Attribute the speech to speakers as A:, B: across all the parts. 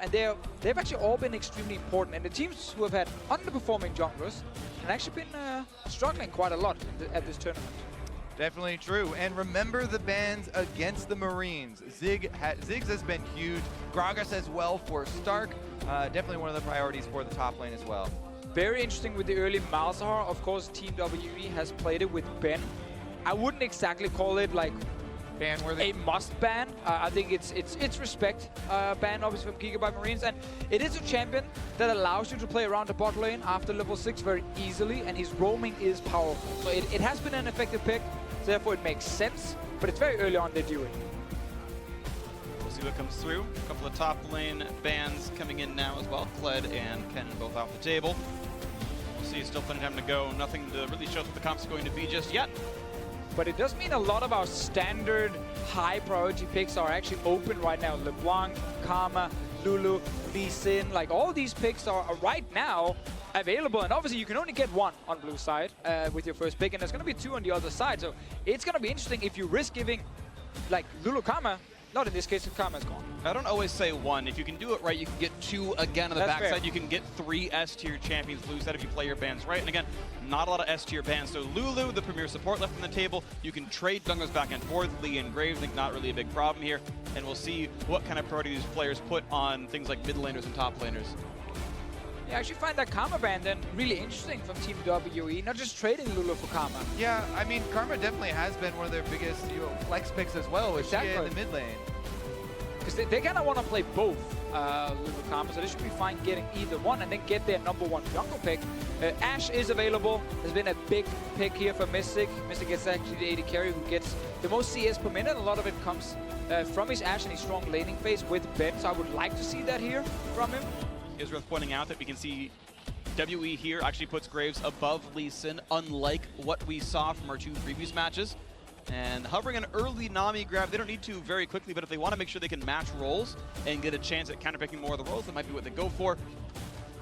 A: And they've actually all been extremely important. And the teams who have had underperforming junglers have actually been struggling quite a lot at this tournament.
B: Definitely true. And remember the bans against the Marines. Ziggs has been huge. Gragas as well for Stark. Definitely one of the priorities for the top lane as well.
A: Very interesting with the early Malzahar. Of course, Team WE has played it with Ben. I wouldn't exactly call it like
B: ban-worthy.
A: A must ban. I think it's respect ban, obviously, from Gigabyte Marines. And it is a champion that allows you to play around the bot lane after level 6 very easily, and his roaming is powerful. So it has been an effective pick, so therefore it makes sense, but it's very early on they do it.
C: We'll see what comes through. A couple of top lane bans coming in now as well. Kled and Ken both off the table. We'll see, still plenty of time to go. Nothing to really show what the comp's going to be just yet.
A: But it does mean a lot of our standard high priority picks are actually open right now. LeBlanc, Karma, Lulu, Lee Sin, like all these picks are right now available. And obviously you can only get one on blue side with your first pick, and there's going to be two on the other side. So it's going to be interesting if you risk giving like Lulu Karma. Not in this case, if Karma's gone.
C: I don't always say one. If you can do it right, you can get two again on the backside. You can get 3 S-tier champions blue side if you play your bans right. And again, not a lot of S-tier bans. So Lulu, the premier support left on the table. You can trade junglers back and forth. Lee and Graves, I think not really a big problem here. And we'll see what kind of priority these players put on things like mid laners and top laners.
A: Yeah, I actually find that Karma ban then really interesting from Team WE, not just trading Lulu for Karma.
B: Yeah, I mean, Karma definitely has been one of their biggest flex picks as well with Shia in the mid lane.
A: Because they kind of want to play both Lulu Karma, so they should be fine getting either one and then get their #1 jungle pick. Ashe is available. There's been a big pick here for Mystic. Mystic gets actually the AD carry who gets the most CS per minute. A lot of it comes from his Ashe and his strong laning phase with Ben, so I would like to see that here from him.
C: It's worth pointing out that we can see WE here actually puts Graves above Lee Sin, unlike what we saw from our 2 previous matches. And hovering an early Nami grab, they don't need to very quickly, but if they want to make sure they can match roles and get a chance at counterpicking more of the roles, that might be what they go for.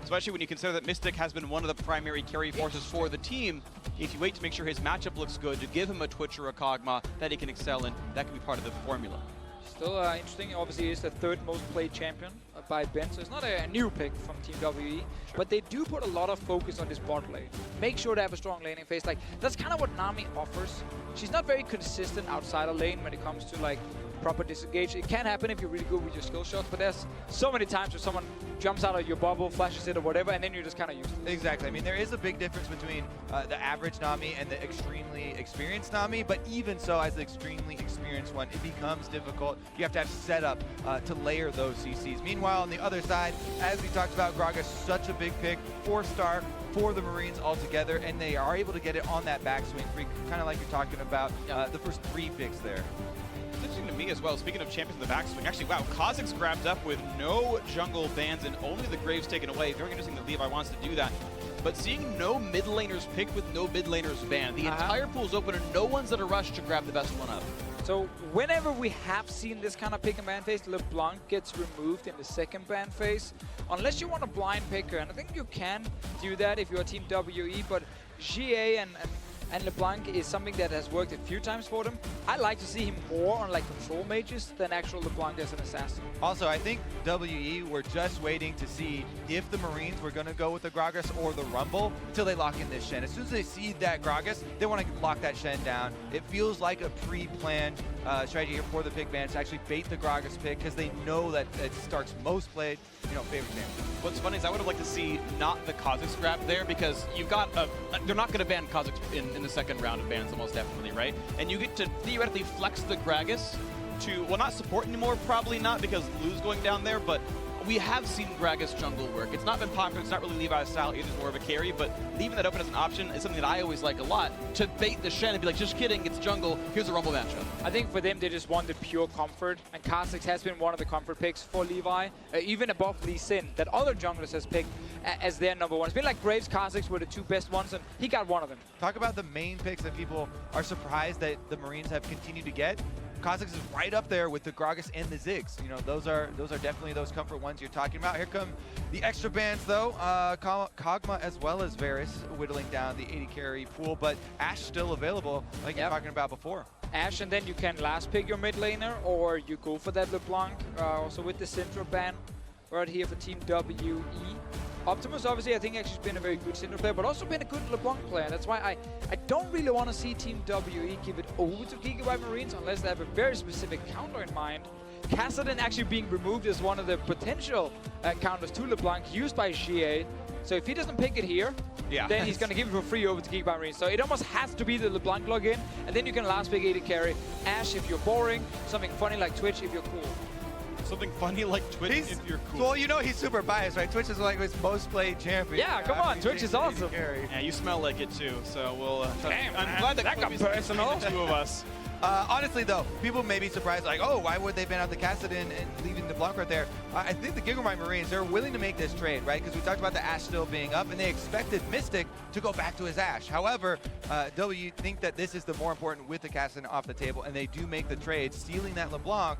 C: Especially when you consider that Mystic has been one of the primary carry forces for the team. If you wait to make sure his matchup looks good, to give him a Twitch or a Kog'Maw that he can excel in, that can be part of the formula.
A: Still interesting, obviously he's the 3rd most played champion by Ben, so it's not a new pick from Team WE, but they do put a lot of focus on this bot lane. Make sure they have a strong laning phase. Like, that's kind of what Nami offers. She's not very consistent outside of lane when it comes to like proper disengage. It can happen if you're really good with your skill shots, but there's so many times where someone jumps out of your bubble, flashes it or whatever, and then you're just kind of useless.
B: Exactly. I mean, there is a big difference between the average Nami and the extremely experienced Nami, but even so, as the extremely experienced one, it becomes difficult. You have to have setup to layer those CCs. Meanwhile, on the other side, as we talked about, Gragas, such a big pick, 4-star for the Marines altogether, and they are able to get it on that backswing free, kind of like you're talking about the first 3 picks there.
C: It's interesting to me as well, speaking of champions in the backswing, actually, wow, Kha'Zix grabbed up with no jungle bans and only the Graves taken away. Very interesting that Levi wants to do that. But seeing no mid laners picked with no mid laners banned, the entire pool's open and no one's at a rush to grab the best one up.
A: So whenever we have seen this kind of pick and ban phase, LeBlanc gets removed in the 2nd ban phase. Unless you want a blind picker, and I think you can do that if you're Team WE, but GA and LeBlanc is something that has worked a few times for them. I like to see him more on like control mages than actual LeBlanc as an assassin.
B: Also, I think WE were just waiting to see if the Marines were going to go with the Gragas or the Rumble until they lock in this Shen. As soon as they see that Gragas, they want to lock that Shen down. It feels like a pre-planned strategy here for the pick bans to actually bait the Gragas pick because they know that it starts most played, favorite champion.
C: What's funny is I would have liked to see not the Kha'Zix grab there because you've got they're not going to ban Kha'Zix in the 2nd round of bans almost definitely, right? And you get to theoretically flex the Gragas to, well, not support anymore, probably not because Lu's going down there, but we have seen Gragas jungle work. It's not been popular, it's not really Levi's style, it's more of a carry, but leaving that open as an option is something that I always like a lot, to bait the Shen and be like, just kidding, it's jungle, here's a Rumble matchup.
A: I think for them, they just wanted pure comfort, and Kha'Zix has been one of the comfort picks for Levi, even above Lee Sin, that other junglers has picked as their #1. It's been like Graves, Kha'Zix were the 2 best ones, and he got one of them.
B: Talk about the main picks that people are surprised that the Marines have continued to get. Kha'Zix is right up there with the Gragas and the Ziggs. Those are definitely those comfort ones you're talking about. Here come the extra bans though. Kog'Maw as well as Varus whittling down the 80 carry pool, but Ashe still available like you're talking about before.
A: Ashe, and then you can last pick your mid laner, or you go for that LeBlanc, also with the Syndra ban. right here for Team WE. Optimus, obviously, I think actually has been a very good Syndra player, but also been a good LeBlanc player. That's why I don't really want to see Team WE give it over to Gigabyte Marines unless they have a very specific counter in mind. Kassadin actually being removed is one of the potential counters to LeBlanc used by GA. So if he doesn't pick it here, then he's going to give it for free over to Gigabyte Marines. So it almost has to be the LeBlanc login, and then you can last pick AD carry. Ashe if you're boring, something funny like Twitch if you're cool.
C: Something funny like Twitch if you're cool.
B: Well, you know he's super biased, right? Twitch is like his most played champion.
A: Yeah, come on, Twitch is awesome.
C: Yeah, you smell like it too, so we'll...
A: Damn,
C: I'm
A: man,
C: glad
A: that got personal.
C: The two of us.
B: Honestly, though, people may be surprised, like, oh, why would they ban out the Kassadin and leaving the Blanc right there? I think the Gigabyte Marines, they're willing to make this trade, right? Because we talked about the Ashe still being up, and they expected Mystic to go back to his Ashe. However, W think that this is the more important with the Kassadin off the table, and they do make the trade, stealing that LeBlanc,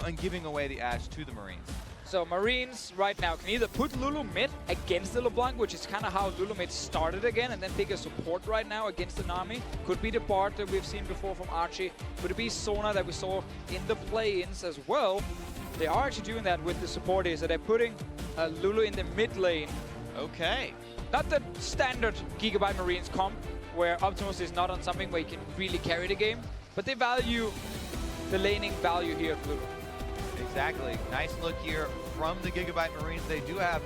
B: and giving away the Ashe to the Marines.
A: So Marines right now can either put Lulu mid against the LeBlanc, which is kind of how Lulu mid started again, and then pick a support right now against the Nami. Could be the Bard that we've seen before from Archie. Could it be Sona that we saw in the play-ins as well? They are actually doing that with the support here, so they're putting Lulu in the mid lane.
C: Okay.
A: Not the standard Gigabyte Marines comp, where Optimus is not on something where he can really carry the game, but they value the laning value here of Lulu.
B: Exactly. Nice look here from the Gigabyte Marines. They do have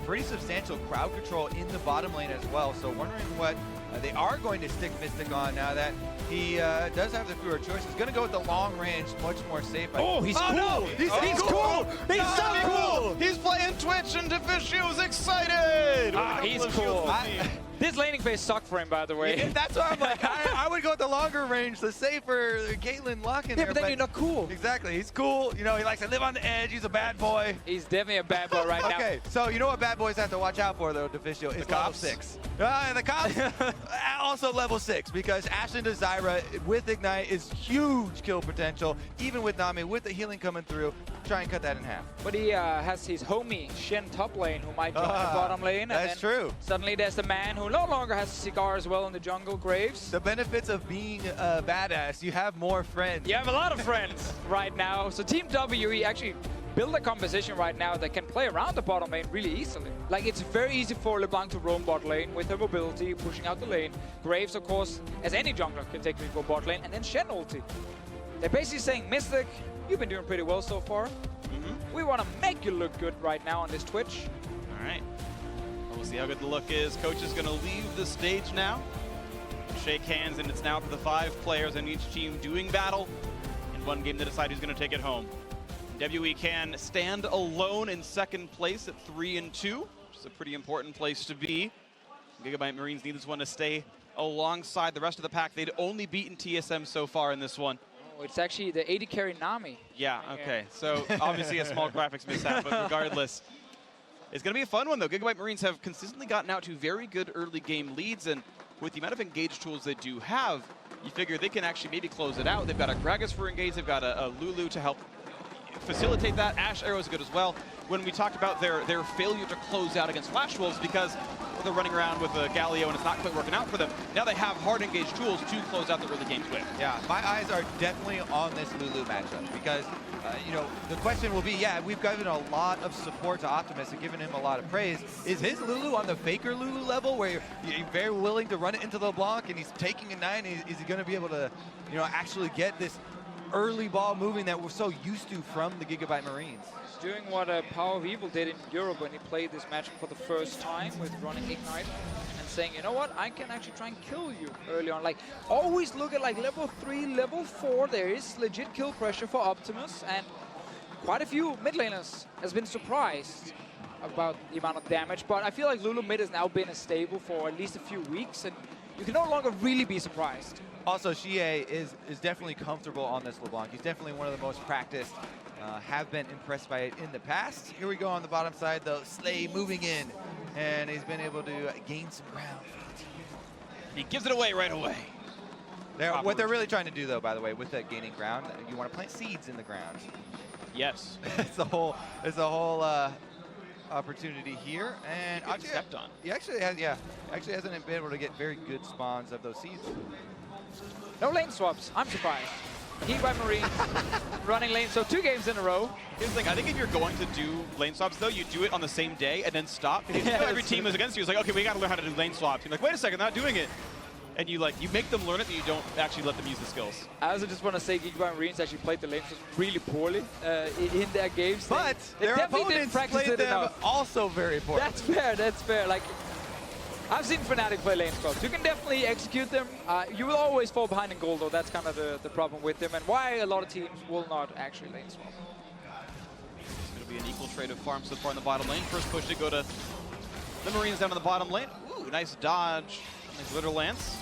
B: pretty substantial crowd control in the bottom lane as well. So wondering what they are going to stick Mystic on now that he does have the fewer choices. Going to go with the long range, much more safe.
A: Oh, he's cool.
B: No,
A: He's cool. He's so cool.
C: He's playing Twitch and Deficio's excited.
A: He's cool. This laning phase sucked for him, by the way.
B: Yeah, that's why I'm like, I would go with the longer range, the safer Caitlyn lock in there.
A: Yeah, but then you're not cool.
B: Exactly. He's cool. You know, he likes to live on the edge. He's a bad boy.
A: He's definitely a bad boy right now.
B: Okay, so you know what bad boys have to watch out for, though, Deficio? Is level 6. And the cops, also level 6, because Ashe into Zyra with Ignite is huge kill potential, even with Nami, with the healing coming through. Try and cut that in half.
A: But he has his homie, Shen top lane, who might join the bottom lane.
B: That's true.
A: Suddenly there's the man who no longer has a cigar as well in the jungle, Graves.
B: The benefits of being a badass, you have more friends.
A: You have a lot of friends right now. So Team WE actually build a composition right now that can play around the bottom lane really easily. Like, it's very easy for LeBlanc to roam bot lane with her mobility, pushing out the lane. Graves, of course, as any jungler, can take me go bot lane, and then Shen ulti. They're basically saying, Mystic, you've been doing pretty well so far. We want to make you look good right now on this Twitch.
C: All right. We'll see how good the look is. Coach is going to leave the stage now. Shake hands, and it's now up to the 5 players on each team doing battle in one game to decide who's going to take it home. WE can stand alone in second place at 3-2, which is a pretty important place to be. Gigabyte Marines need this one to stay alongside the rest of the pack. They'd only beaten TSM so far in this one.
A: Oh, it's actually the AD carry Nami.
C: Yeah, okay. So obviously a small graphics mishap, but regardless. It's going to be a fun one, though. Gigabyte Marines have consistently gotten out to very good early game leads, and with the amount of engage tools they do have, you figure they can actually maybe close it out. They've got a Gragas for engage, they've got a Lulu to help facilitate that. Ashe Arrow is good as well. When we talked about their failure to close out against Flash Wolves because they're running around with a Galio and it's not quite working out for them, now they have hard engage tools to close out the early games with.
B: Yeah, my eyes are definitely on this Lulu matchup because, you know, the question will be, yeah, we've given a lot of support to Optimus and given him a lot of praise. Is his Lulu on the faker Lulu level where you're very willing to run it into the LeBlanc and he's taking a 9? Is he going to be able to, you know, actually get this early ball moving that we're so used to from the Gigabyte Marines?
A: He's doing what Power of Evil did in Europe when he played this matchup for the first time with running Ignite and saying, you know what, I can actually try and kill you early on. Like, always look at like level 3, level 4, there is legit kill pressure for Optimus, and quite a few mid laners has been surprised about the amount of damage, but I feel like Lulu mid has now been stable for at least a few weeks, and you can no longer really be surprised.
B: Also, Xie is definitely comfortable on this LeBlanc. He's definitely one of the most practiced. Have been impressed by it in the past. Here we go on the bottom side, though. Slay moving in, and he's been able to gain some ground.
C: He gives it away right away.
B: What they're really trying to do, though, by the way, with that gaining ground, you want to plant seeds in the ground.
C: Yes.
B: It's a whole opportunity here, and
C: actually stepped on.
B: He actually hasn't been able to get very good spawns of those seeds.
A: No lane swaps. I'm surprised. Gigabyte Marines running lane. So 2 games in a row.
C: Here's the thing, I think if you're going to do lane swaps, though, you do it on the same day and then stop. Because you know every team is against you. It's like, okay, we got to learn how to do lane swaps. You're like, wait a second, they're not doing it. And you make them learn it, and you don't actually let them use the skills.
A: I also just want to say Gigabyte Marines actually played the lane swaps really poorly in their games.
B: But their opponents played them also very poorly.
A: That's fair, that's fair. Like, I've seen Fnatic play lane swaps. You can definitely execute them. You will always fall behind in gold, though. That's kind of the problem with them, and why a lot of teams will not actually lane swap.
C: It's going to be an equal trade of farms so far in the bottom lane. First push to go to the Marines down in the bottom lane. Ooh, nice dodge. Nice Glitter Lance.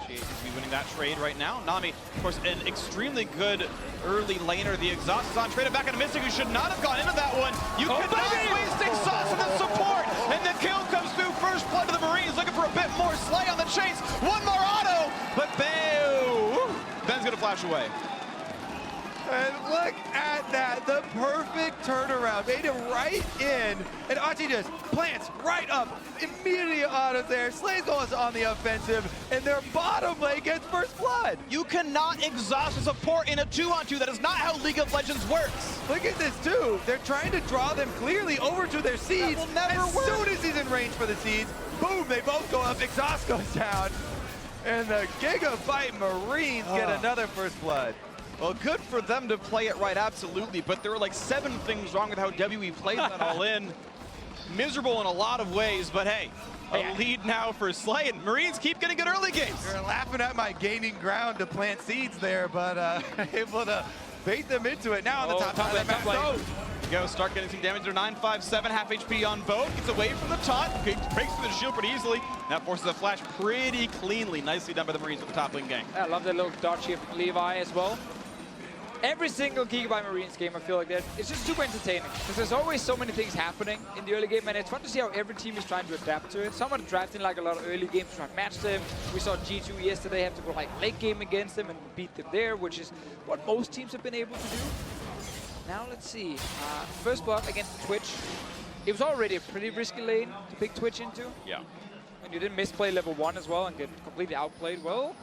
C: She seems to be winning that trade right now. Nami, of course, an extremely good early laner. The exhaust is on. Traded back into Mystic, who should not have gone into that one. You cannot waste exhaust in the support. And the kill comes through. First blood to the Marines, looking for a bit more. Slay on the chase. One more auto, but Ben's going to flash away.
B: And look at that, the perfect turnaround. Made it right in, and Achi just plants right up. Immediate auto there. Slays goes on the offensive, and their bottom lane gets first blood.
C: You cannot exhaust a support in a 2-on-2. That is not how League of Legends works.
B: Look at this too. They're trying to draw them clearly over to their seeds.
C: That will never work.
B: As soon as he's in range for the seeds, boom, they both go up. Exhaust goes down, and the Gigabyte Marines get another first blood.
C: Well, good for them to play it right, absolutely, but there were like 7 things wrong with how WE played that all in. Miserable in a lot of ways, but hey, a lead now for Slay, and Marines keep getting good early games.
B: You're laughing at my gaining ground to plant seeds there, but able to bait them into it. Now on the top lane.
C: Go, start getting some damage. They're 957, half HP on both. Gets away from the taunt, breaks through the shield pretty easily. That forces a flash pretty cleanly. Nicely done by the Marines with the top lane gang.
A: I love that little dodge here from Levi as well. Every single Gigabyte Marines game, I feel like that it's just super entertaining because there's always so many things happening in the early game, and it's fun to see how every team is trying to adapt to it. Some are drafting like a lot of early games to try and match them. We saw G2 yesterday have to go like late game against them and beat them there, which is what most teams have been able to do. Now let's see. First blood against Twitch. It was already a pretty risky lane to pick Twitch into.
C: Yeah.
A: And you didn't misplay level 1 as well and get completely outplayed. Well,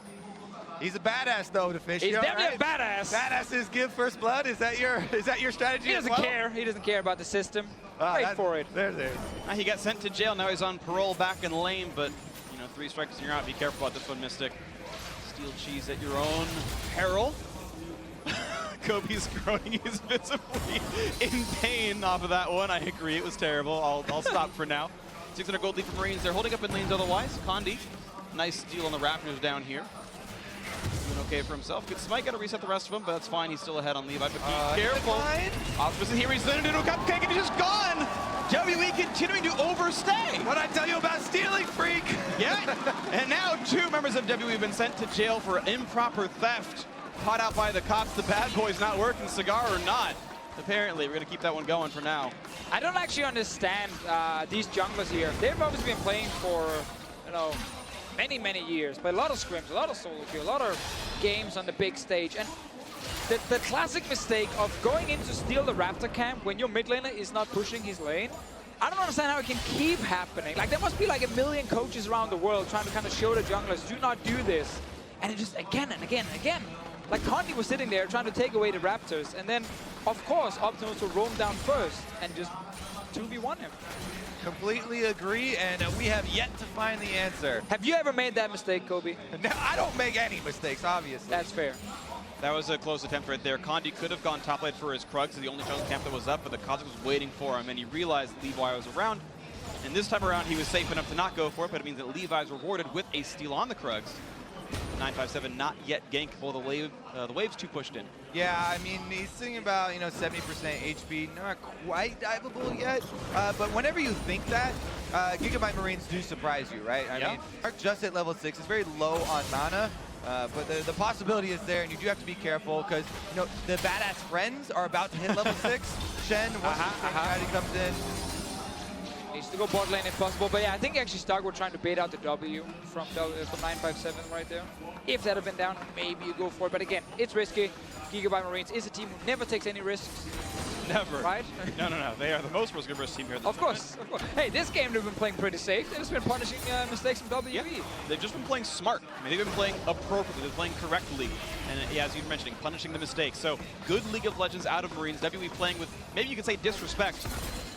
B: he's a badass though, to fish.
A: he's definitely a badass.
B: Badasses give first blood. Is that your strategy?
A: He doesn't care. He doesn't care about the system. Wait for it.
B: There.
C: He got sent to jail. Now he's on parole back in lane, but you know, 3 strikes and you're out. Be careful about this one, Mystic. Steal cheese at your own peril. Kobe's groaning is visibly in pain off of that one. I agree, it was terrible. I'll stop for now. 600 gold lead for Marines. They're holding up in lanes otherwise. Condi, nice steal on the Raptors down here. Doing okay for himself. Good Smite, got to reset the rest of them, but that's fine. He's still ahead on Levi, but be careful. Optimus in here, he's landed into a cupcake and he's just gone. WE continuing to overstay.
B: What I tell you about stealing, freak?
C: Yeah, and now 2 members of WE have been sent to jail for improper theft. Caught out by the cops, the bad boys not working, cigar or not. Apparently, we're going to keep that one going for now.
A: I don't actually understand these junglers here. They've obviously been playing for, you know, many, many years. But a lot of scrims, a lot of solo queue, a lot of games on the big stage. And the classic mistake of going in to steal the Raptor camp when your mid laner is not pushing his lane, I don't understand how it can keep happening. Like, there must be like a million coaches around the world trying to kind of show the junglers, do not do this. And it just again and again and again. Like, Condi was sitting there trying to take away the Raptors, and then, of course, Optimus will roam down first and just 2v1 him.
B: Completely agree, and we have yet to find the answer.
A: Have you ever made that mistake, Kobe?
B: No, I don't make any mistakes, obviously.
A: That's fair.
C: That was a close attempt right there. Condi could have gone top lane for his Krugs, the only jungle camp that was up, but the Cosmic was waiting for him, and he realized Levi was around. And this time around, he was safe enough to not go for it, but it means that Levi is rewarded with a steal on the Krugs. 957 not yet gankable. The wave's too pushed in.
B: Yeah, I mean, he's thinking about, 70% HP, not quite diveable yet. But whenever you think that, Gigabyte Marines do surprise you, right? I mean, are just at level 6. It's very low on mana. But the possibility is there, and you do have to be careful because, the badass friends are about to hit level 6. Shen, once he comes in.
A: Needs to go bot lane if possible, but yeah, I think actually Stark were trying to bait out the W from 957 right there. If that had been down, maybe you go for it, but again, it's risky. Gigabyte Marines is a team who never takes any risks.
C: Never.
A: Right?
C: No. They are the most risk-averse team here. At the
A: Of course. Hey, this game they've been playing pretty safe. They've just been punishing mistakes from WE.
C: Yeah, they've just been playing smart. I mean, they've been playing appropriately. They're playing correctly. And yeah, as you were mentioning, punishing the mistakes. So good League of Legends out of Marines. WE playing with, maybe you could say, disrespect.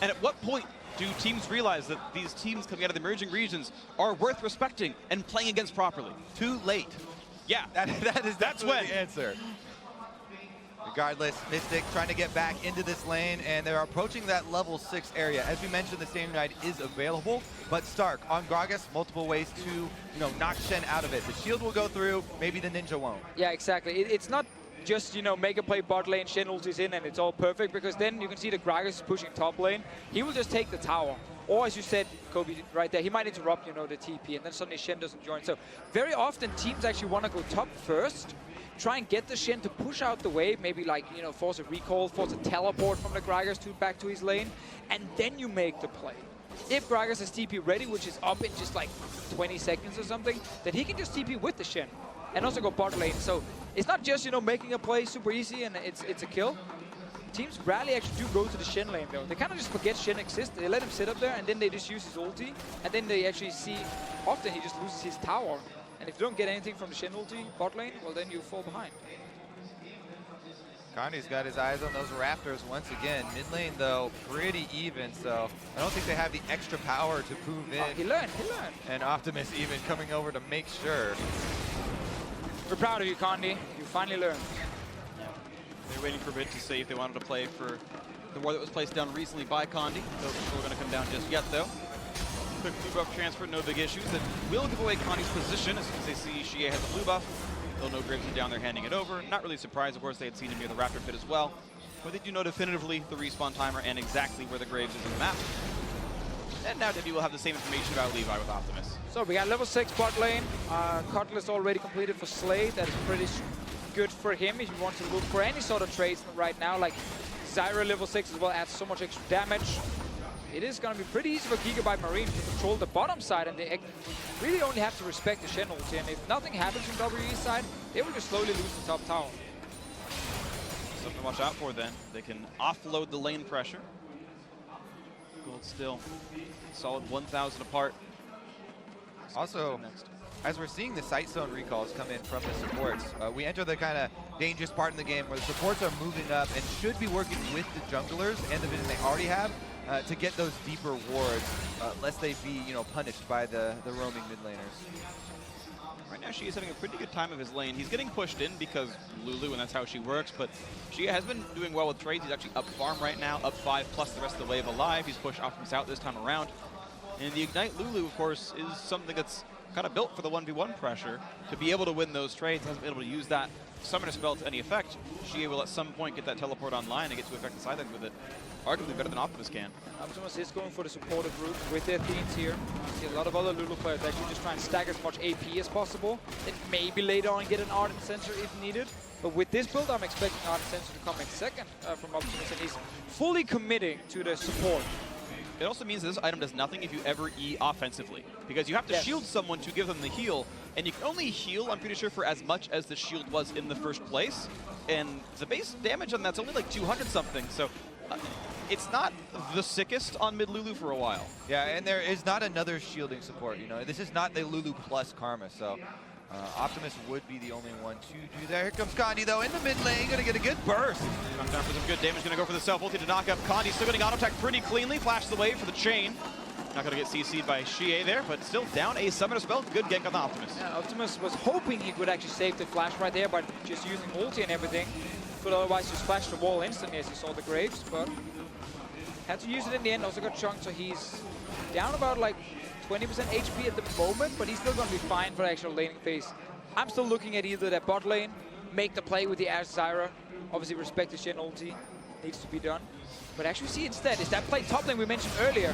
C: And at what point do teams realize that these teams coming out of the emerging regions are worth respecting and playing against properly?
B: Too late.
C: Yeah,
B: That's when the answer. Regardless, Mystic trying to get back into this lane, and they're approaching that level 6 area. As we mentioned, the Standing Knight is available, but Stark on Gragas, multiple ways to knock Shen out of it. The shield will go through, maybe the Ninja won't.
A: Yeah, exactly. It's not just, make a play bot lane, Shen ultis in, and it's all perfect, because then you can see the Gragas is pushing top lane. He will just take the tower. Or, as you said, Kobe, right there, he might interrupt, the TP, and then suddenly Shen doesn't join. So, very often, teams actually want to go top first, try and get the Shen to push out the wave, maybe force a recall, force a teleport from the Gragas back to his lane, and then you make the play. If Gragas is TP ready, which is up in just 20 seconds or something, then he can just TP with the Shen and also go bot lane. So it's not just, making a play super easy and it's a kill. Teams rarely actually do go to the Shen lane though. They kind of just forget Shen exists. They let him sit up there and then they just use his ulti, and then they actually see, often he just loses his tower. And if you don't get anything from the Shen ulti bot lane, well then you fall behind.
B: Condi's got his eyes on those Raptors once again. Mid lane though, pretty even, so I don't think they have the extra power to prove in.
A: He learned.
B: And Optimus even coming over to make sure.
A: We're proud of you, Condi. You finally learned.
C: They're waiting for a bit to see if they wanted to play for the war that was placed down recently by Condi. Those are going to come down just yet, though. Quick blue buff transfer, no big issues. That will give away Condi's position. As soon as they see Xie has a blue buff, they'll know Graves is down there handing it over. Not really surprised, of course, they had seen him near the Raptor pit as well. But they do know definitively the respawn timer and exactly where the Graves is in the map. And now WE will have the same information about Levi with Optimus.
A: So we got level 6 bot lane. Cutlass already completed for Slade. That's pretty good for him if you want to look for any sort of trades right now. Like Zyra level 6 as well adds so much extra damage. It is going to be pretty easy for Gigabyte Marine to control the bottom side, and they really only have to respect the Shen ulti. And if nothing happens from WE's side, they will just slowly lose the top tower.
C: Something to watch out for then. They can offload the lane pressure. Gold still solid 1,000 apart.
B: Also, as we're seeing the sight zone recalls come in from the supports, we enter the kind of dangerous part in the game where the supports are moving up and should be working with the junglers and the vision they already have to get those deeper wards, lest they be punished by the roaming mid laners.
C: Right now, she is having a pretty good time of his lane. He's getting pushed in because Lulu, and that's how she works, but she has been doing well with trades. He's actually up farm right now, up 5 plus the rest of the wave alive. He's pushed Optimus out this time around. And the Ignite Lulu, of course, is something that's kind of built for the 1v1 pressure to be able to win those trades. Hasn't been able to use that Summoner spell to any effect. Xie will at some point get that teleport online and get to affect the side with it. Arguably better than Optimus can.
A: Optimus is going for the supportive route with their themes here. I see a lot of other Lulu players actually just try and stack as much AP as possible. Then maybe later on get an Ardent Sensor if needed. But with this build, I'm expecting Ardent Sensor to come in second from Optimus, and he's fully committing to the support.
C: It also means that this item does nothing if you ever E offensively, because you have to shield someone to give them the heal, and you can only heal, I'm pretty sure, for as much as the shield was in the first place, and the base damage on that's only like 200 something, so it's not the sickest on mid Lulu for a while.
B: Yeah, and there is not another shielding support, this is not the Lulu plus Karma, so Optimus would be the only one to do that. Here comes Condi though in the mid lane, gonna get a good burst.
C: Comes down for some good damage, gonna go for the self-ulti to knock up Condi. Still getting auto-attack pretty cleanly, flashes the wave for the chain. Not gonna get CC'd by Xie there, but still down a summoner spell. Good gank on the Optimus.
A: Yeah, Optimus was hoping he could actually save the flash right there by just using ulti and everything. Could otherwise just flash the wall instantly as he saw the Graves, but had to use it in the end. Also got chunked, so he's down about like 20% HP at the moment, but he's still going to be fine for the actual laning phase. I'm still looking at either that bot lane, make the play with the Ash Zyra, obviously respect the Shen ulti, needs to be done. But actually see instead is that play top lane we mentioned earlier.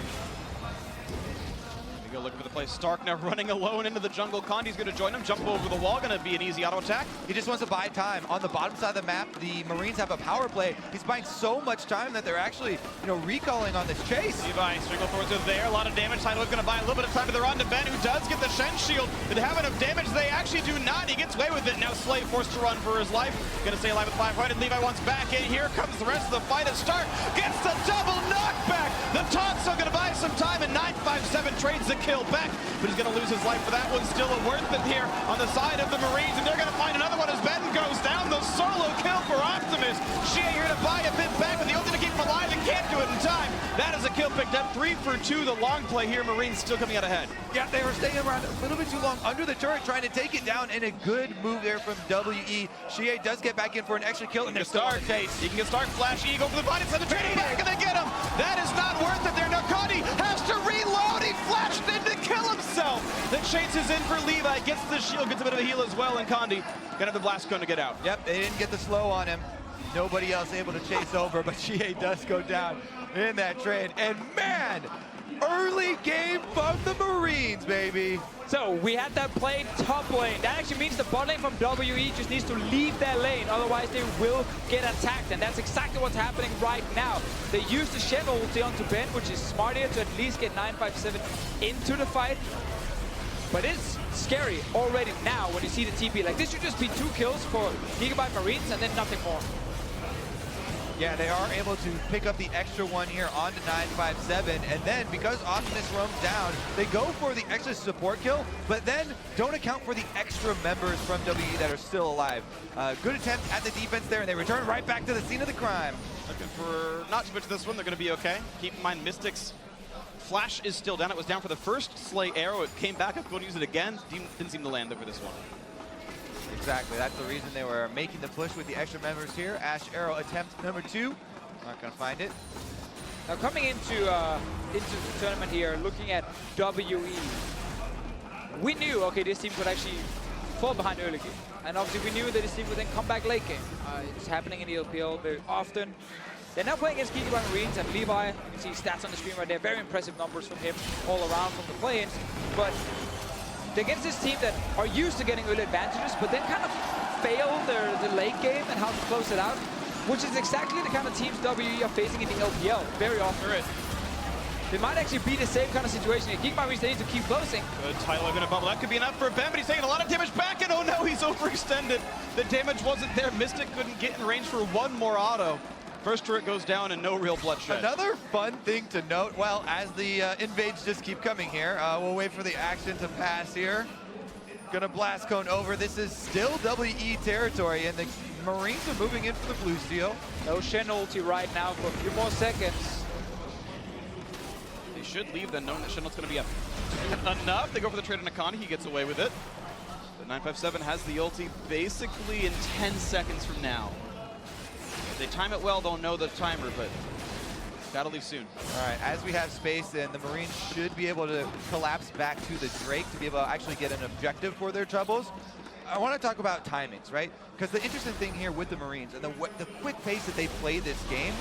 C: We Skill looking for the play. Stark now running alone into the jungle. Condi's going to join him. Jump over the wall. Going to be an easy auto attack.
B: He just wants to buy time. On the bottom side of the map, the Marines have a power play. He's buying so much time that they're actually, recalling on this chase.
C: Levi, Stranglethorns are there. A lot of damage. Tidalwave going to buy a little bit of time, but they're on to Ben, who does get the Shen shield. Did they have enough damage? They actually do not. He gets away with it. Now Slay forced to run for his life. Going to stay alive with 500. Levi wants back in. Here comes the rest of the fight. As Stark gets the double knockback. The taunt's still going to buy some time, and 957 trades the kill back, but he's going to lose his life for that one. Still a worth it here on the side of the Marines, and they're going to find another one as Ben goes down. The solo kill for Optimus. Xie here to buy a bit back, but the ulti to keep him alive and can't do it in time. That is a kill picked up. 3 for 2. The long play here. Marines still coming out ahead.
B: Yeah, they were staying around a little bit too long under the turret, trying to take it down, and a good move there from WE. Xie does get back in for an extra kill, and they're still on the chase.
C: He can get Stark, Flash E, go for the body, send the trading back, and they get him. That is not worth it there. Now Condi has to reload. He flashed in to kill himself. The chase is in for Levi. Gets the shield, gets a bit of a heal as well, and Condi gonna have the blast cone to get out.
B: Yep, they didn't get the slow on him. Nobody else able to chase over, but Xie does go down in that trade. And man, early game from the Marines, baby.
A: So we had that play top lane. That actually means the bot lane from WE just needs to leave their lane, otherwise they will get attacked, and that's exactly what's happening right now. They use the Shen ulti onto Ben, which is smart here to at least get 957 into the fight. But it's scary already now when you see the TP. Like, this should just be 2 kills for Gigabyte Marines and then nothing more.
B: Yeah, they are able to pick up the extra one here onto 957, and then because Optimus roams down, they go for the extra support kill, but then don't account for the extra members from WE that are still alive. Good attempt at the defense there, and they return right back to the scene of the crime.
C: Looking for not too much of this one. They're going to be okay. Keep in mind, Mystic's Flash is still down. It was down for the first Slay arrow. It came back up, going to use it again. Didn't seem to land over this one.
B: Exactly, that's the reason they were making the push with the extra members here. Ash Arrow attempt number 2. Not gonna find it.
A: Now coming into the tournament here, looking at WE, we knew, okay, this team could actually fall behind early game. And obviously we knew that this team would then come back late game. It's happening in the LPL very often. They're now playing against Gigabyte Marines and Levi. You can see stats on the screen right there. Very impressive numbers from him all around from the play-ins. But they're against this team that are used to getting early advantages, but then kind of fail the late game and how to close it out, which is exactly the kind of teams WE are facing in the LPL very often. They might actually be the same kind of situation here. Gigabyte Marines, they need to keep closing.
C: Good Tidalwave in a bubble. That could be enough for Ben, but he's taking a lot of damage back, and oh no, he's overextended. The damage wasn't there. Mystic couldn't get in range for one more auto. First turret goes down and no real bloodshed.
B: Another fun thing to note, well, as the invades just keep coming here, we'll wait for the action to pass here. Gonna blast cone over. This is still WE territory, and the Marines are moving in for the blue steal.
A: No Shen ulti right now for a few more seconds.
C: They should leave then, knowing that Shen's going to be up enough. They go for the trade on Akani. He gets away with it. But 957 has the ulti basically in 10 seconds from now. If they time it well, they'll know the timer, but gotta leave soon.
B: All right, as we have space, and the Marines should be able to collapse back to the Drake to be able to actually get an objective for their troubles. I want to talk about timings, right? Because the interesting thing here with the Marines and the quick pace that they play this game,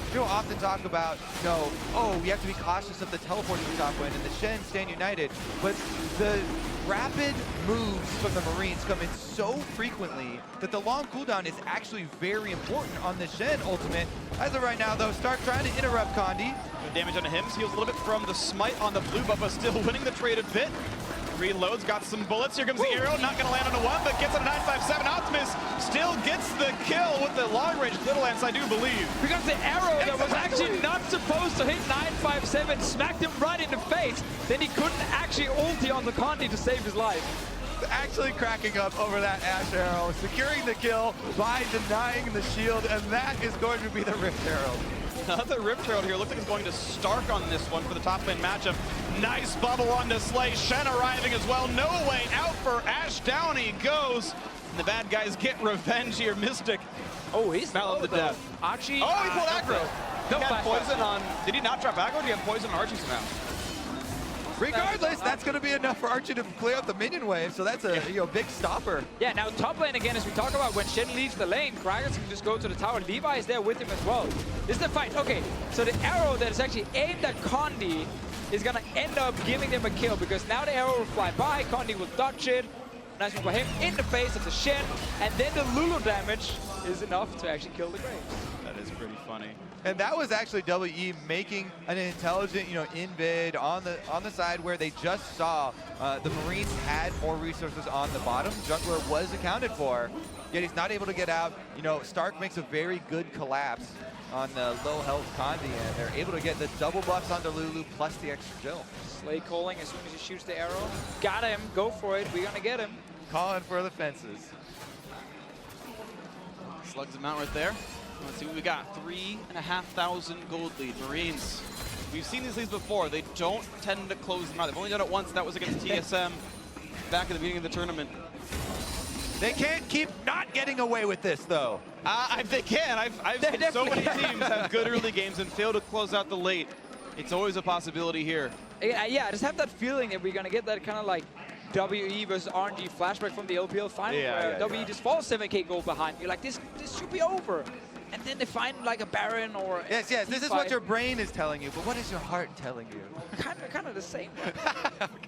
B: people often talk about, oh, we have to be cautious of the teleporting top lane and the Shen stand united, but the rapid moves from the Marines come in so frequently that the long cooldown is actually very important on the Shen ultimate. As of right now, though, Stark trying to interrupt Condi.
C: Good damage onto him. Heals a little bit from the smite on the blue buff, but still winning the trade a bit. Reloads, got some bullets. Here comes the arrow, not going to land on a 1, but gets on a 957. Optimus still gets the kill with the long-range Little Lance, I do believe.
A: Because the arrow that was actually not supposed to hit 957 smacked him right in the face. Then he couldn't actually ulti on the Condi to save his life.
B: Actually cracking up over that Ash Arrow, securing the kill by denying the shield, and that is going to be the Rift Herald.
C: Another Rift Herald here. Looks like it's going to Stark on this one for the top lane matchup. Nice bubble on to Slay. Shen arriving as well. No way out for Ash. Down he goes. And the bad guys get revenge here. Mystic.
A: Oh, he's
C: Mallet to death.
A: Archie.
C: Oh, he pulled aggro.
A: No
C: He had
A: flash.
C: poison on. Did he not drop aggro? Or did he have poison on Archie somehow?
B: Regardless, that's going to be enough for Archie to clear up the minion wave, so that's a big stopper.
A: Yeah, now top lane again, as we talk about, when Shen leaves the lane, Kragas can just go to the tower. Levi is there with him as well. This is the fight. Okay, so the arrow that is actually aimed at Condi is going to end up giving them a kill because now the arrow will fly by, Condi will dodge it. Nice one for him in the face of the Shen, and then the Lulu damage is enough to actually kill the Graves.
C: That is pretty funny.
B: And that was actually WE making an intelligent, invid on the side where they just saw the Marines had more resources on the bottom. Jungler was accounted for, yet he's not able to get out. Stark makes a very good collapse on the low health Condi, and they're able to get the double buffs onto Lulu plus the extra chill.
A: Slay calling as soon as he shoots the arrow. Got him, go for it, we're gonna get him.
B: Calling for the fences.
C: Slugs him out right there. Let's see what we got. 3,500 gold lead. Marines. We've seen these leads before. They don't tend to close them out. They've only done it once. That was against TSM back at the beginning of the tournament.
B: They can't keep not getting away with this, though.
C: They can. I've seen so many teams have good early games and fail to close out the late. It's always a possibility here.
A: Yeah, I just have that feeling that we're gonna get that kind of like WE versus RNG flashback from the LPL final where WE just falls 7k gold behind. You're like, this should be over. And then they find like a Baron or
B: Yes, this is what your brain is telling you, but what is your heart telling you?
A: Kind of the same.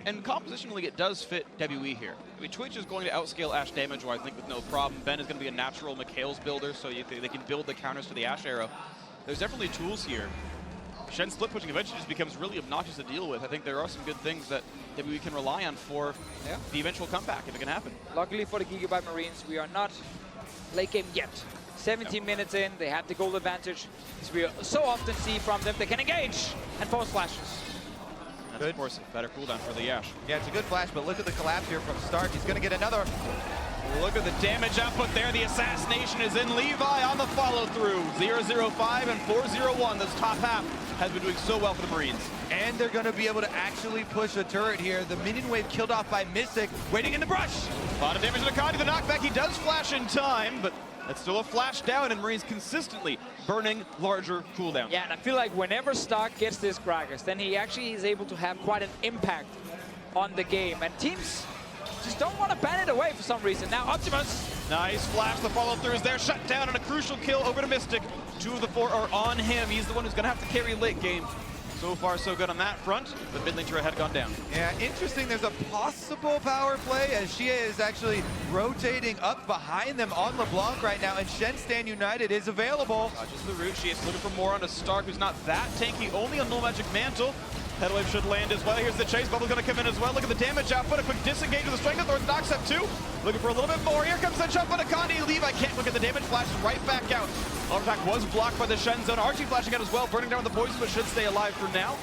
C: And compositionally, it does fit WE here. I mean, Twitch is going to outscale Ashe damage-wise, I think, with no problem. Ben is going to be a natural Mikhail's builder, so they can build the counters to the Ashe arrow. There's definitely tools here. Shen split pushing eventually just becomes really obnoxious to deal with. I think there are some good things that we can rely on for the eventual comeback, if it can happen.
A: Luckily for the Gigabyte Marines, we are not late game yet. 17 minutes in, they have the gold advantage. As we so often see from them, they can engage and force flashes.
C: That's, of course, a better cooldown for the Ashe.
B: Yeah, it's a good flash, but look at the collapse here from Stark. He's going to get another.
C: Look at the damage output there. The assassination is in. Levi on the follow-through. 0-0-5 and 4-0-1. This top half has been doing so well for the Marines.
B: And they're going to be able to actually push a turret here. The minion wave killed off by Mystic, waiting in the brush.
C: A lot of damage to Akadi. The knockback, he does flash in time, but that's still a flash down, and Marines consistently burning larger cooldowns.
A: Yeah, and I feel like whenever Stark gets this Gragas, then he actually is able to have quite an impact on the game. And teams just don't want to ban it away for some reason. Now Optimus.
C: Nice flash, the follow-through is there, shut down, and a crucial kill over to Mystic. 2 of the 4 are on him. He's the one who's going to have to carry late game. So far, so good on that front. The mid lane turret had gone down. Yeah,
B: interesting. There's a possible power play as Xia is actually rotating up behind them on LeBlanc right now, and Shen Stan United is available.
C: Just the root. Xia is looking for more on a Stark who's not that tanky, only a null magic mantle. Headwave should land as well. Here's the chase. Bubble's going to come in as well. Look at the damage output. A quick disengage with the Strength of Thorns knocks up 2. Looking for a little bit more. Here comes the jump on Akandi. Levi can't look at the damage. Flashes right back out. Attack was blocked by the Shen zone. Archie flashing out as well. Burning down with the poison, but should stay alive for now.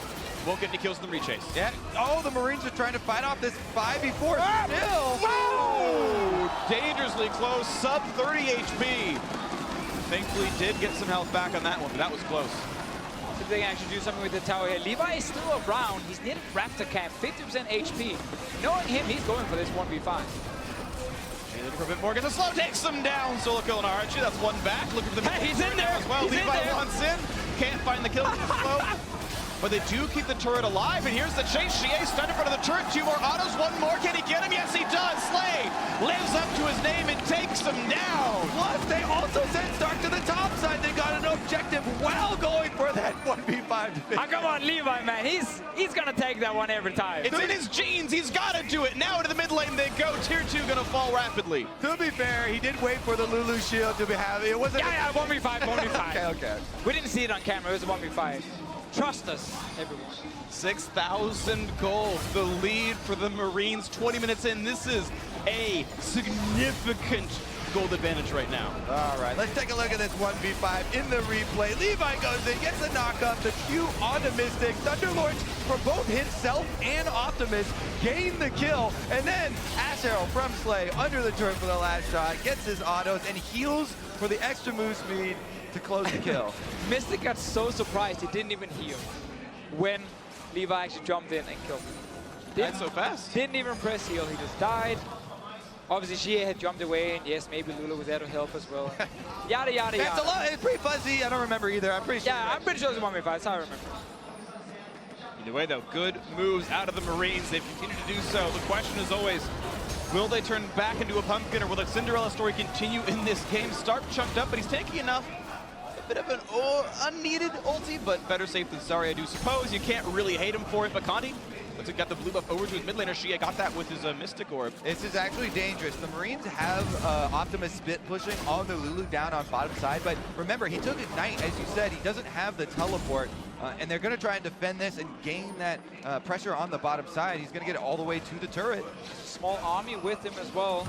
C: Won't get any kills in the rechase.
B: Yeah. Oh, the Marines are trying to fight off this 5v4 still.
C: Oh! Dangerously close. Sub 30 HP. Thankfully did get some health back on that one, but that was close.
A: If they can actually do something with the tower here. Levi is still around. He's near the Raptor camp, 50% HP. Knowing him, he's going for this 1v5.
C: Looking for a bit more. Gets a slow, takes them down. Solo kill on Archie. That's one back. Looking for the
A: he's in there
C: as well.
A: He's
C: Levi wants in. Can't find the kill with the slow. But they do keep the turret alive, and here's the chase. Xie stunned in front of the turret. 2 more autos, 1 more. Can he get him? Yes, he does. Slay lives up to his name and takes him down.
B: Plus, they also sent Stark to the top side. They got an objective while going for that 1v5.
A: Oh, come on, Levi, man. He's going to take that one every time.
C: It's in his genes. He's got to do it. Now into the mid lane they go. Tier 2 going to fall rapidly.
B: To be fair, he did wait for the Lulu shield to be happy. It wasn't.
A: Yeah, 1v5.
B: Okay.
A: We didn't see it on camera. It was a 1v5. Trust us, everyone.
C: 6,000 gold, the lead for the Marines 20 minutes in. This is a significant gold advantage right now.
B: All right, let's take a look at this 1v5 in the replay. Levi goes in, gets the knock-up, the Q onto Mystic. Thunderlords for both himself and Optimus gain the kill. And then Ashe Arrow from Slay under the turret for the last shot, gets his autos and heals for the extra move speed to close the kill.
A: Mystic got so surprised he didn't even heal when Levi actually jumped in and killed him.
C: Died so fast.
A: Didn't even press heal, he just died. Obviously, Xie had jumped away, and yes, maybe Lulu was there to help as well. Yada, yada,
B: That's
A: yada.
B: a lot. It's pretty fuzzy. I don't remember either. I'm pretty sure.
A: Yeah, I'm pretty sure it was a 1v5. That's how I remember.
C: Either way, though, good moves out of the Marines. They've continued to do so. The question is always, will they turn back into a pumpkin, or will the Cinderella story continue in this game? Stark chunked up, but he's tanky enough. bit of an unneeded ulti, but better safe than sorry, I do suppose. You can't really hate him for it, but Conti looks like got the blue buff over to his mid laner. Shea got that with his Mystic Orb.
B: This is actually dangerous. The Marines have Optimus spit pushing all the Lulu down on bottom side, but remember, he took Ignite, as you said. He doesn't have the teleport, and they're going to try and defend this and gain that pressure on the bottom side. He's going to get it all the way to the turret.
A: Small army with him as well.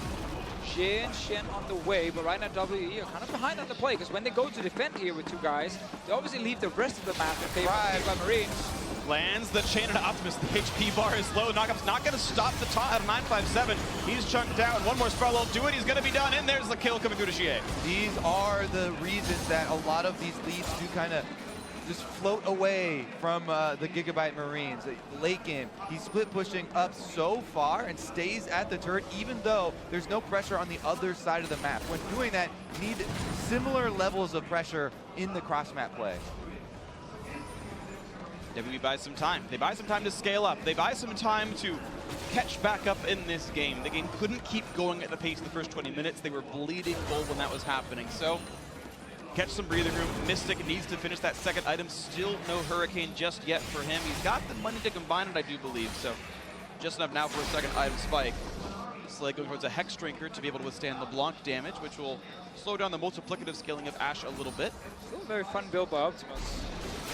A: Shea and Shen on the way, but right now WE are kind of behind on the play, because when they go to defend here with two guys, they obviously leave the rest of the map in favor of Marines.
C: Lands the chain into Optimus. The HP bar is low. Knockup's not going to stop the taunt out of 957. He's chunked out. One more spell will do it. He's going to be done. And there's the kill coming through to Shea.
B: These are the reasons that a lot of these leads do kind of just float away from the Gigabyte Marines. Late game, he's split pushing up so far and stays at the turret even though there's no pressure on the other side of the map. When doing that, you need similar levels of pressure in the cross-map play.
C: WE buys some time. They buy some time to scale up. They buy some time to catch back up in this game. The game couldn't keep going at the pace of the first 20 minutes. They were bleeding full when that was happening. So, catch some breathing room. Mystic needs to finish that second item. Still no Hurricane just yet for him. He's got the money to combine it, I do believe. So, just enough now for a second item spike. Slay going towards a Hex Drinker to be able to withstand LeBlanc damage, which will slow down the multiplicative scaling of Ashe a little bit.
A: Still a very fun build by Optimus.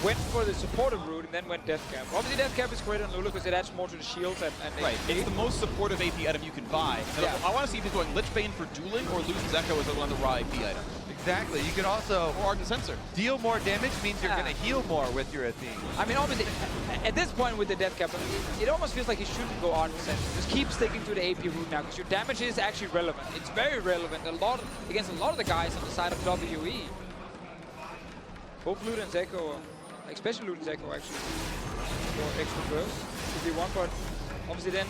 A: Went for the supportive route and then went Death Cap. Obviously Death Cap is great on Lulu because it adds more to the shields and
C: right. It's the most supportive AP item you can buy. Yeah. I want to see if he's going Lich Bane for dueling or Luton's Echo as one of the raw AP items.
B: Exactly. You can also
C: or Ardent Sensor.
B: Deal more damage means you're going to heal more with your Athene.
A: I mean, obviously, at this point with the Death Cap, it almost feels like you shouldn't go Ardent Sensor. Just keep sticking to the AP route now because your damage is actually relevant. It's very relevant against a lot of the guys on the side of WE. Both Luton's Echo, especially Luton's Echo actually, for extra burst if you want, but obviously then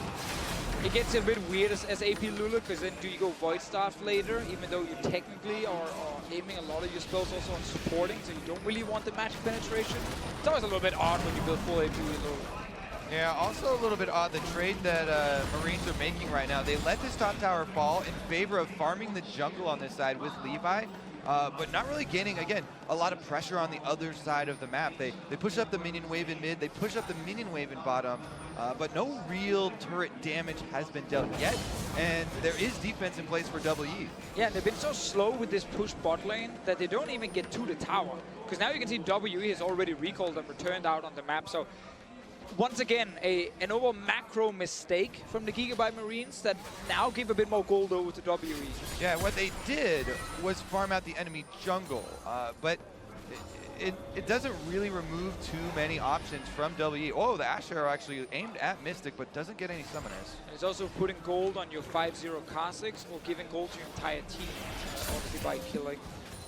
A: it gets a bit weird as AP Lulu, because then do you go Void Staff later, even though you technically are aiming a lot of your spells also on supporting, so you don't really want the magic penetration. It's always a little bit odd when you build full AP Lulu.
B: Yeah, also a little bit odd, the trade that Marines are making right now. They let this top tower fall in favor of farming the jungle on this side with Levi. But not really gaining, again, a lot of pressure on the other side of the map. They push up the minion wave in mid, they push up the minion wave in bottom, but no real turret damage has been dealt yet, and there is defense in place for WE.
A: Yeah, they've been so slow with this push bot lane that they don't even get to the tower. Because now you can see WE has already recalled and returned out on the map, so once again, an overall macro mistake from the Gigabyte Marines that now give a bit more gold over to WE.
B: Yeah, what they did was farm out the enemy jungle, but it doesn't really remove too many options from WE. Oh, the Ashe Arrow actually aimed at Mystic, but doesn't get any summoners.
A: And it's also putting gold on your 5-0 Kha'Zix or giving gold to your entire team, obviously by killing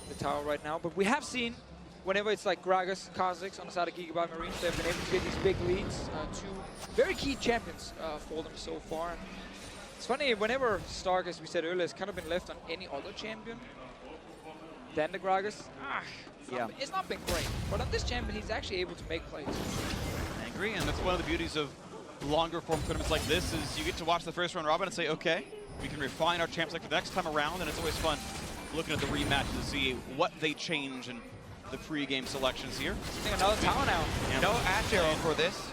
A: the tower right now. But we have seen whenever it's like Gragas, Kha'Zix on the side of Gigabyte Marines, they've been able to get these big leads to very key champions for them so far. It's funny, whenever Stark, as we said earlier, has kind of been left on any other champion than the Gragas, it's not been great. But on this champion, he's actually able to make plays.
C: I agree, and that's one of the beauties of longer form tournaments like this, is you get to watch the first round robin and say, okay, we can refine our champs like the next time around, and it's always fun looking at the rematch to see what they change and the pre-game selections here.
A: Another tower now.
B: Yeah. No Ashe Arrow for this.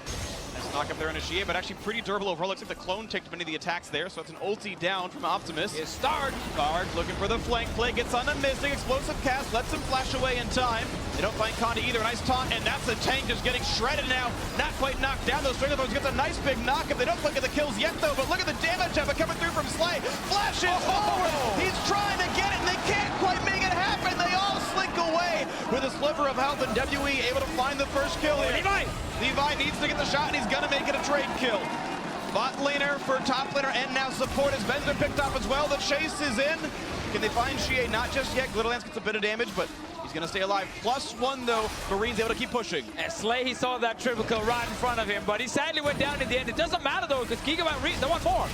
C: Nice knock up there in a Shea, but actually pretty durable overall. Looks like the clone takes many of the attacks there, so it's an ulti down from Optimus.
A: Here's Stark.
C: Stark looking for the flank play, gets on the Mystic, explosive cast, lets him flash away in time. They don't find Conti either, a nice taunt, and that's the tank just getting shredded now. Not quite knocked down, those Stranglebolts gets a nice big knock up. They don't quite get the kills yet though, but look at the damage of it coming through from Slay. Flashes forward, he's trying to get it, and they can't quite make it happen. They all slink away with a sliver of health, and WE able to find the first kill here. Levi needs to get the shot, and he's gonna make it a trade kill. Bot laner for top laner, and now support as Benzer picked up as well. The chase is in. Can they find Shea? Not just yet. Glitterlance gets a bit of damage, but he's gonna stay alive. +1 though. Marines able to keep pushing.
A: And Slay, he saw that triple kill right in front of him, but he sadly went down in the end. It doesn't matter though, because Gigabyte Marines, they want more.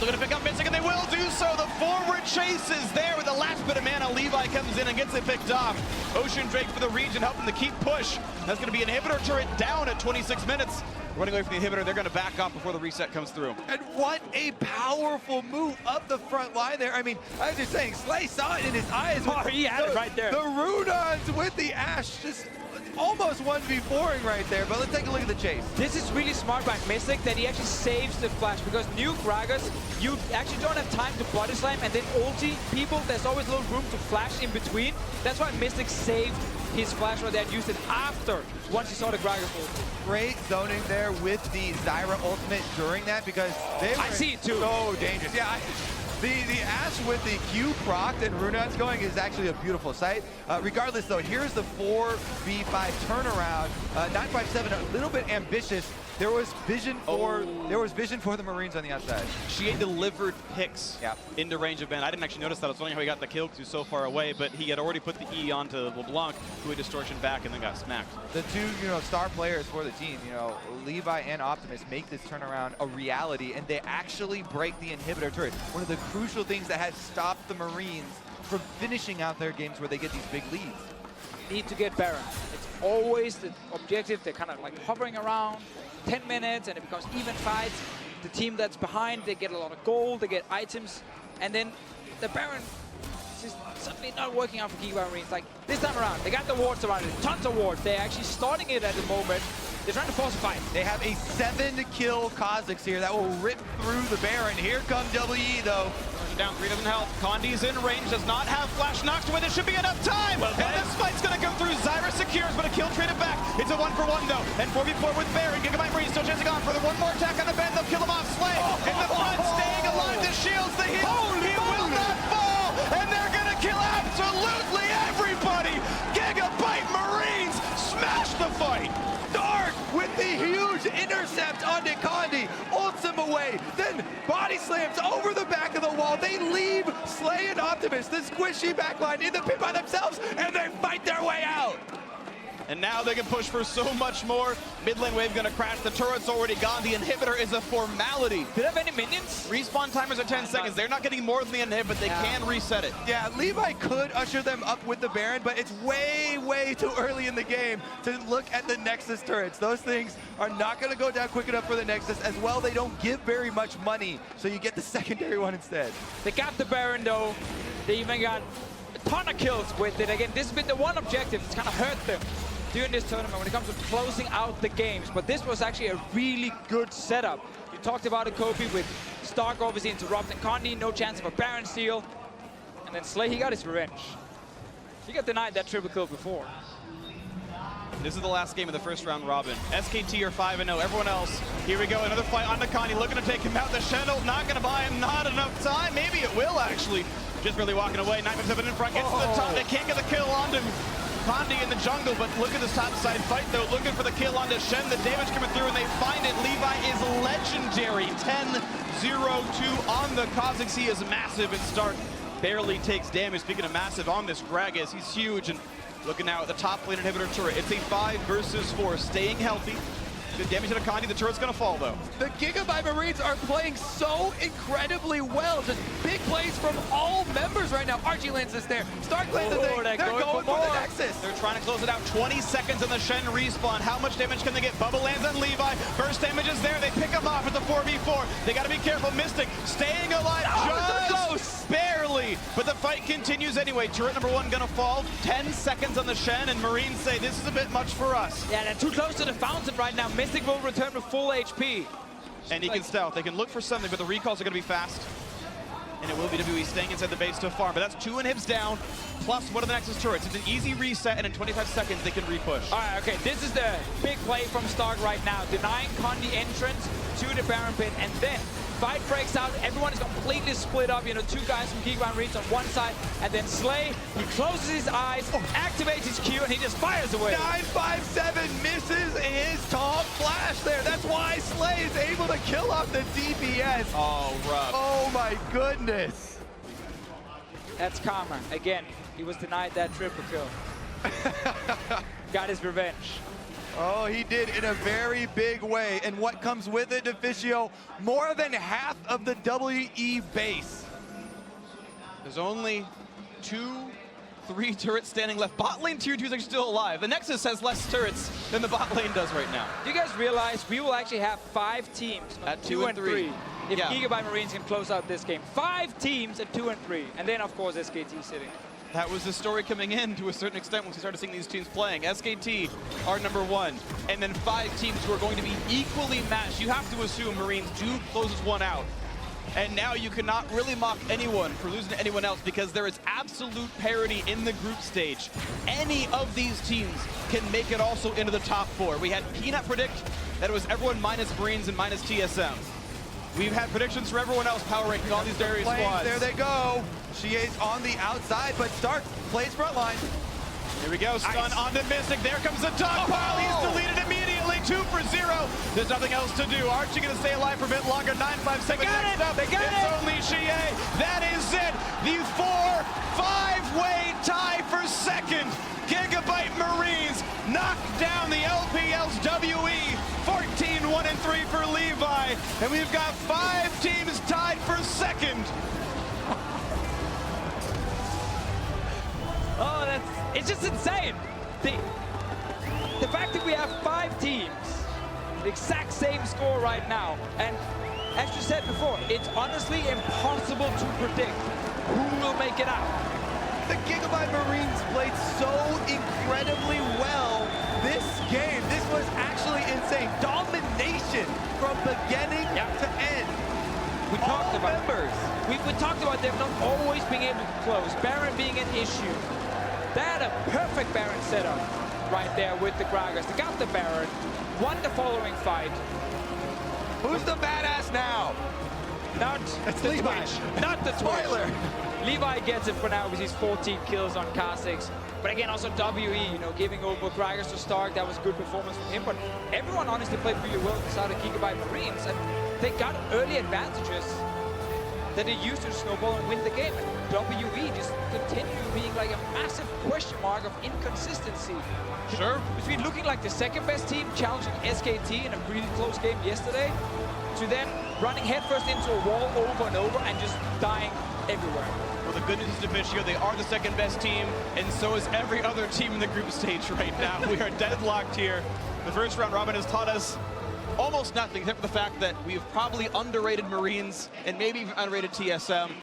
C: Looking to pick up Mystic, and they will do so. The forward chase is there with the last bit of mana. Levi comes in and gets it picked off. Ocean Drake for the region, helping to keep push. That's going to be inhibitor turret down at 26 minutes. running away from the inhibitor. They're going to back off before the reset comes through.
B: And what a powerful move up the front line there. I mean, I was just saying, Slay saw it in his eyes.
A: Oh, he had it right there.
B: The Runons with the Ashe just almost 1v4ing right there, but let's take a look at the chase.
A: This is really smart by Mystic that he actually saves the flash, because new Gragas, you actually don't have time to body slam and then ulti people. There's always a little room to flash in between. That's why Mystic saved his flash right there and used it after, once he saw the Gragas ulti.
B: Great zoning there with the Zyra ultimate during that, because they were
A: I see it too.
B: So dangerous. Yeah, the Ashe with the Q proc and Runons going is actually a beautiful sight. Regardless though, here's the 4v5 turnaround. 957, a little bit ambitious. There was vision for the Marines on the outside.
C: She had delivered picks
B: Yep.
C: into range of Ben. I didn't actually notice that. I was wondering how he got the kill because he was so far away, but he had already put the E onto LeBlanc, who had distortion back and then got smacked.
B: The two, star players for the team, Levi and Optimus make this turnaround a reality, and they actually break the inhibitor turret. One of the crucial things that has stopped the Marines from finishing out their games where they get these big leads.
A: Need to get Baron. It's always the objective. They're kind of like hovering around 10 minutes and it becomes even fights. The team that's behind, they get a lot of gold, they get items, and then the Baron is just suddenly not working out for Giga Marines. Like this time around, they got the wards around it, tons of wards. They're actually starting it at the moment. They're trying to force a fight.
B: They have a 7-kill Kha'Zix here that will rip through the Baron. Here come WE though.
C: Down 3 doesn't help. Condi's in range, does not have flash knocks to win. There should be enough time. And this fight's going to go through. Zyra secures, but a kill traded back. It's a 1-for-1 though. And 4v4 with Baron. Gigabyte Marine still chancing on for the one more attack on the bend. They'll kill him off. Slay in the front, staying alive. The shields, the heal. He will not fall. And they're going to kill absolutely everybody. Gigabyte Marines smash the fight.
B: Dark with the huge intercept on Condi, ults him away, then body slams over the back of the wall. They leave Slay and Optimus, the squishy backline, in the pit by themselves, and they fight their way out.
C: And now they can push for so much more. Mid lane wave gonna crash. The turret's already gone. The inhibitor is a formality.
A: Do they have any minions?
C: Respawn timers are 10 seconds. They're not getting more than the inhib, but they can reset it.
B: Yeah, Levi could usher them up with the Baron, but it's way, way too early in the game to look at the Nexus turrets. Those things are not gonna go down quick enough for the Nexus. As well, they don't give very much money, so you get the secondary one instead.
A: They got the Baron though. They even got a ton of kills with it. Again, this has been the one objective that's kind of hurt them during this tournament when it comes to closing out the games. But this was actually a really good setup. You talked about it, Kobe, with Stark obviously interrupting Condi, no chance of a Baron steal. And then Slay, he got his revenge. He got denied that triple kill before.
C: This is the last game of the first round robin. SKT are 5-0. Everyone else, here we go. Another fight on Condi, looking to take him out. The Shadow not going to buy him. Not enough time. Maybe it will, actually. Just barely walking away. 957 in front. Gets to the top. They can't get the kill onto Condi in the jungle, but look at this top side fight though, looking for the kill onto Shen. The damage coming through and they find it. Levi is legendary. 10-0-2 on the Kha'Zix. He is massive, and Stark barely takes damage. Speaking of massive on this Gragas, he's huge. And looking now at the top lane inhibitor turret. It's a 5 versus 4, staying healthy. Good damage to Condi. The turret's gonna fall though.
B: The Gigabyte Marines are playing so incredibly well. Just big plays from all members right now. Archie lands this there. Stark lands this there. They're going for the Nexus.
C: They're trying to close it out. 20 seconds on the Shen respawn. How much damage can they get? Bubble lands on Levi. First damage is there. They pick him off at the 4v4. They gotta be careful. Mystic staying alive just barely. But the fight continues anyway. Turret number 1 gonna fall. 10 seconds on the Shen, and Marines say this is a bit much for us.
A: Yeah, they're too close to the fountain right now. Mystic will return to full HP.
C: And he can stealth. They can look for something, but the recalls are going to be fast. And it will be WE staying inside the base to farm. But that's 2 inhibs down, plus one of the Nexus turrets. It's an easy reset, and in 25 seconds, they can repush.
A: All right, okay, this is the big play from Stark right now. Denying Condi entrance to the Baron pit, and then fight breaks out. Everyone is completely split up. 2 guys from Gigabyte Marines on one side, and then Slay, he closes his eyes, activates his Q, and he just fires away.
B: 957 misses his top flash there. That's why Slay is able to kill off the DPS.
C: Oh, rough.
B: Oh my goodness.
A: That's karma. Again, he was denied that triple kill. Got his revenge.
B: Oh, he did in a very big way. And what comes with it, Deficio? More than half of the WE base.
C: There's only 2 3 turrets standing left. Bot lane tier 2 is actually still alive. The Nexus has less turrets than the bot lane does right now.
A: Do you guys realize we will actually have 5 teams
C: at 2 and 3
A: if Gigabyte Marines can close out this game? 5 teams at 2 and 3, and then of course SKT sitting.
C: That was the story coming in to a certain extent once we started seeing these teams playing. SKT are number 1, and then 5 teams who are going to be equally matched. You have to assume Marines do closes one out. And now you cannot really mock anyone for losing to anyone else because there is absolute parity in the group stage. Any of these teams can make it also into the top 4. We had Peanut predict that it was everyone minus Marines and minus TSM. We've had predictions for everyone else power ranking all these various squads.
B: There they go. Shie's on the outside, but Stark plays front line.
C: Here we go, stun onto Mystic. There comes the dog pile. He's deleted immediately. 2 for 0. There's nothing else to do. Archie gonna stay alive for a bit longer. 9-5 seconds. It's only Shie. That is it. The 4-5-way tie for second. Gigabyte Marines knock down the LPL's WE. 14-1-3 for Levi. And we've got 5 teams tied for second.
A: Oh, it's just insane. The fact that we have 5 teams, the exact same score right now, and as you said before, it's honestly impossible to predict who will make it out.
B: The Gigabyte Marines played so incredibly well this game. This was actually insane. Domination from beginning to end.
A: We talked about them not always being able to close. Baron being an issue. They had a perfect Baron setup right there with the Gragas. They got the Baron, won the following fight.
B: Who's the badass now?
A: Not the
B: Levi.
A: Twitch. Not the
B: Spoiler.
A: Twitch. Levi gets it for now because he's 14 kills on Kha'Zix. But again, also WE, you know, giving over Gragas to Stark. That was a good performance from him. But everyone honestly played really well inside of Gigabyte Marines. And they got early advantages that they used to snowball and win the game. And WE just continue being like a massive question mark of inconsistency.
C: Sure.
A: Between looking like the second best team, challenging SKT in a really close game yesterday, to then running headfirst into a wall over and over and just dying everywhere.
C: Well, the good news is, Deficio, they are the second best team, and so is every other team in the group stage right now. We are deadlocked here. The first round robin has taught us almost nothing, except for the fact that we've probably underrated Marines and maybe even underrated TSM.